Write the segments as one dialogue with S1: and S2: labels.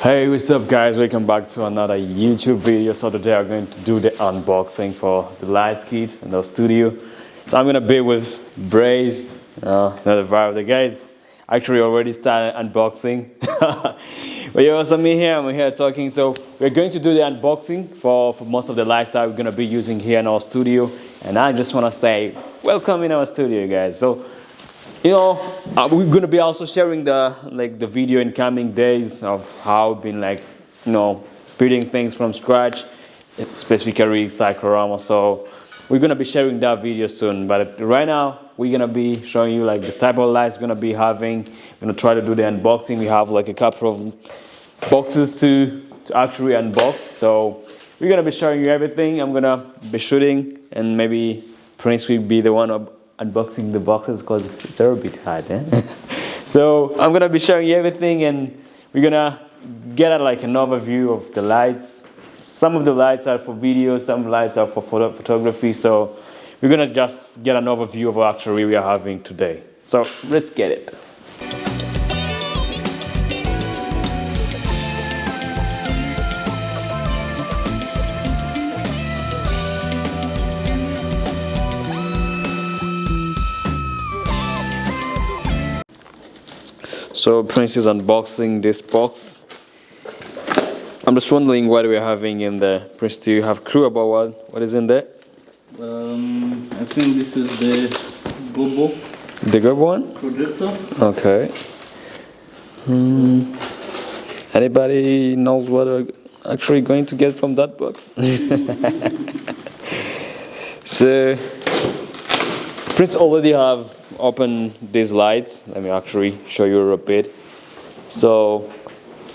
S1: Hey, what's up guys? Welcome back to another YouTube video. So today I'm going to do the unboxing for the lights kit in the studio. So I'm gonna be with Braze, another vibe. The guys actually already started unboxing. But you also me here, I'm here talking. So we're going to do the unboxing for most of the lights that we're gonna be using here in our studio. And I just wanna say, welcome in our studio guys. So we're gonna be also sharing the video in coming days of how we've been building things from scratch, specifically Cyclorama. So we're gonna be sharing that video soon. But right now we're gonna be showing you the type of lights we're gonna be having. We're gonna try to do the unboxing. We have a couple of boxes to actually unbox. So we're gonna be showing you everything. I'm gonna be shooting, and maybe Prince will be the one unboxing the boxes because it's a little bit hard. So I'm gonna be showing you everything, and we're gonna get an overview of the lights. Some of the lights are for video, some lights are for photography. So we're gonna just get an overview of what actually we are having today. So let's get it. So Prince is unboxing this box. I'm just wondering what we're having in there. Prince, do you have a clue about what is in there?
S2: I think this is the Gobo.
S1: The Gobo one?
S2: Projector.
S1: Okay. Anybody knows what we're actually going to get from that box? So Prince already have opened these lights. Let me actually show you a bit. So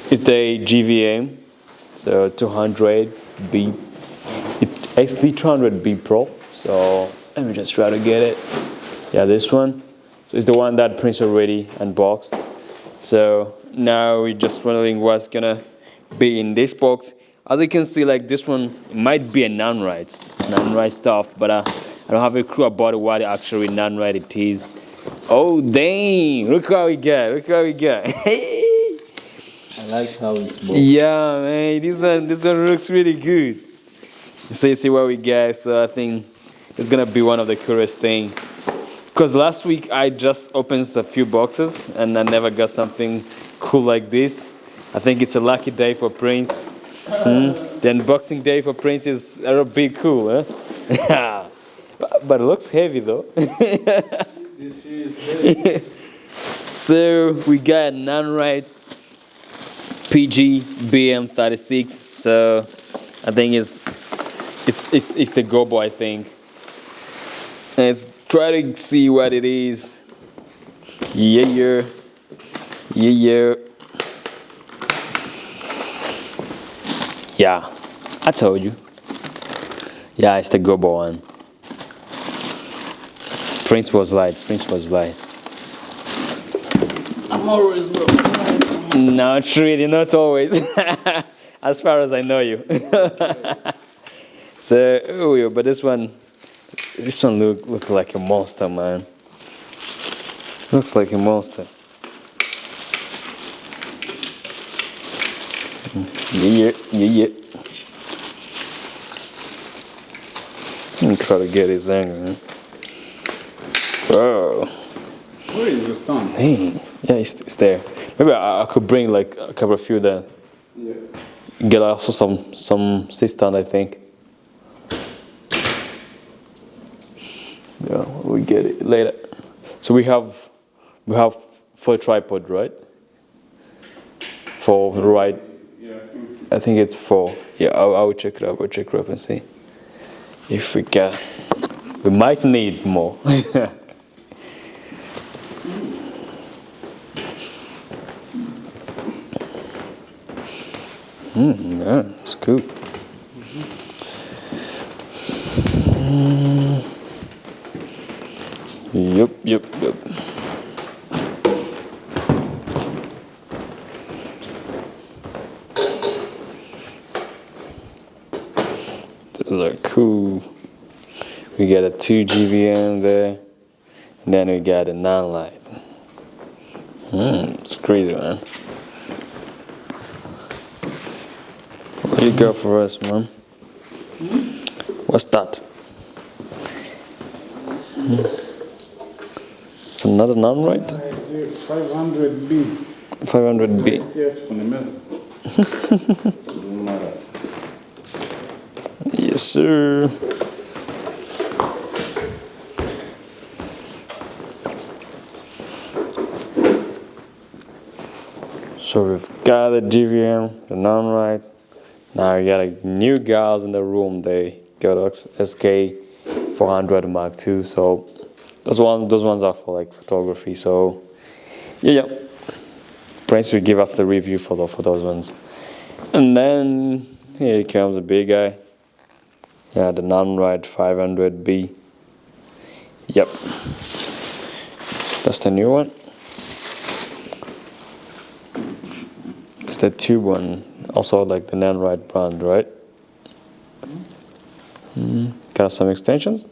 S1: it's the GVM, so 200B. It's XD200B Pro. So let me just try to get it. Yeah, this one. So it's the one that Prince already unboxed. So now we're just wondering what's gonna be in this box. As you can see, this one might be a non-ride stuff, but I don't have a clue about what actually non-ride it is. Oh dang! Look what we got! Look what we got! Hey!
S2: I like how it's both.
S1: Yeah, man, this one looks really good. So you see what we got. So I think it's gonna be one of the coolest thing. Because last week I just opened a few boxes and I never got something cool like this. I think it's a lucky day for Prince. The unboxing day for Prince is a little bit cool, huh? But it looks heavy though.
S2: This is heavy.
S1: So we got a non-ride PG BM36. So I think it's the Gobo, I think. Let's try to see what it is. Yeah. Yeah, I told you. Yeah, it's the Gobo one. Prince was light.
S2: I'm always right.
S1: Not really, not always. As far as I know you. So, but this one look like a monster, man. Looks like a monster. Yeah. Let me try to get his angle, man. Whoa.
S2: Where is the stand?
S1: Hey, yeah, it's there. Maybe I could bring a couple of few there.
S2: Yeah.
S1: Get also some sit stand, I think. Yeah, we get it later. So we have 4 tripod, right? 4, right?
S2: Yeah,
S1: I think it's 4. Yeah, I will check it up. We'll check it up and see if we can. We might need more. Yeah, it's cool. Yep. Those are cool. We got a 2 GVM there, and then we got a non-light. It's crazy, man. You go for us, man. What's that? It's another nun, right?
S2: 500B.
S1: 500B. Yes, sir. So we've got the GVM, the non-right. Now we got a new guys in the room. They got SK 400 Mark II. So those ones are for like photography. So yeah. Prince will give us the review for those ones. And then here comes the big guy. Yeah, the non-right 500B. Yep. That's the new one. It's the tube one. Also like the non-right brand, right? Got some extensions.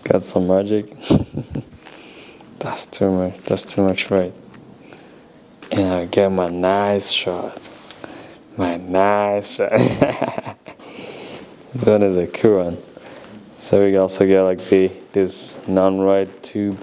S1: Got some magic. That's too much. That's too much, right? And I get my nice shot. My nice shot. This one is a cool one. So we also get like this non-right tube.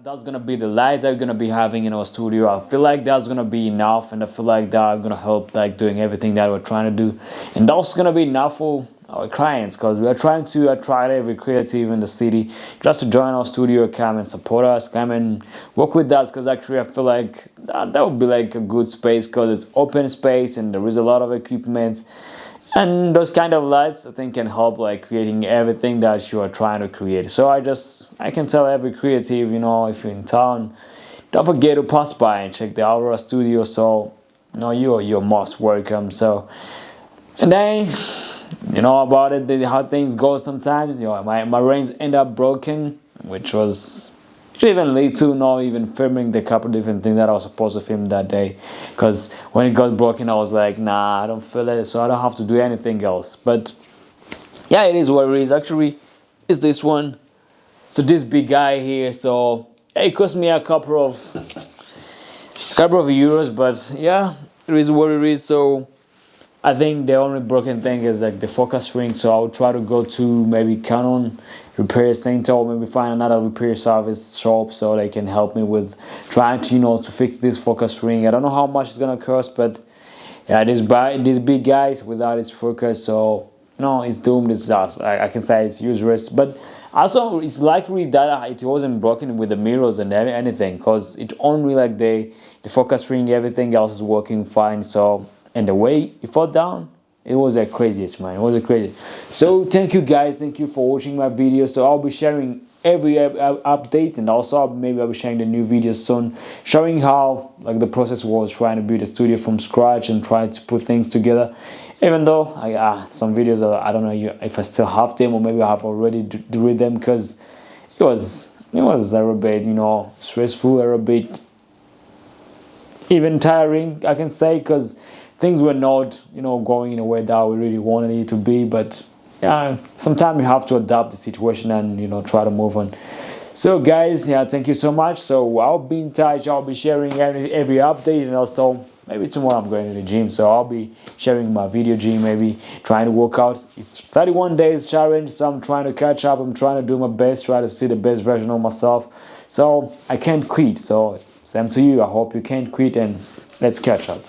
S1: That's gonna be the light that we're gonna be having in our studio. I feel like that's gonna be enough, and I feel like that's gonna help like doing everything that we're trying to do, and that's gonna be enough for our clients, because we are trying to attract every creative in the city just to join our studio, come and support us, come and work with us, because actually I feel like that would be like a good space, because it's open space and there is a lot of equipment. And those kind of lights, I think, can help like creating everything that you are trying to create. So I can tell every creative, if you're in town, don't forget to pass by and check the Aurora studio. So, you're most welcome. So, and then, about it, how things go sometimes. My rings end up broken, which was even late to not even filming the couple different things that I was supposed to film that day, because when it got broken I was like, nah, I don't feel it, so I don't have to do anything else. But yeah, it is what it is. Actually, it's this one. So this big guy here, so it cost me a couple of euros, but yeah, it is what it is. So I think the only broken thing is like the focus ring, so I'll try to go to maybe Canon repair center, or maybe find another repair service shop so they can help me with trying to to fix this focus ring. I don't know how much it's gonna cost, but yeah, this big guys without its focus, so it's doomed. It's lost. I can say it's useless. But also it's likely that it wasn't broken with the mirrors and anything, because it only like the focus ring, everything else is working fine. So, and the way it fell down, it was the craziest, man. It was the craziest. So thank you guys, thank you for watching my video. So I'll be sharing every update, and also I'll be sharing the new videos soon, showing how like the process was trying to build a studio from scratch and try to put things together. Even though some videos I don't know if I still have them, or maybe I have already read them, because it was a little bit stressful, a little bit even tiring, I can say, because things were not, going in a way that we really wanted it to be. But yeah, sometimes you have to adapt the situation and, try to move on. So guys, yeah, thank you so much. So I'll be in touch. I'll be sharing every update, and also maybe tomorrow I'm going to the gym. So I'll be sharing my video gym, maybe trying to work out. It's 31 days challenge, so I'm trying to catch up. I'm trying to do my best, try to see the best version of myself. So I can't quit. So same to you. I hope you can't quit, and let's catch up.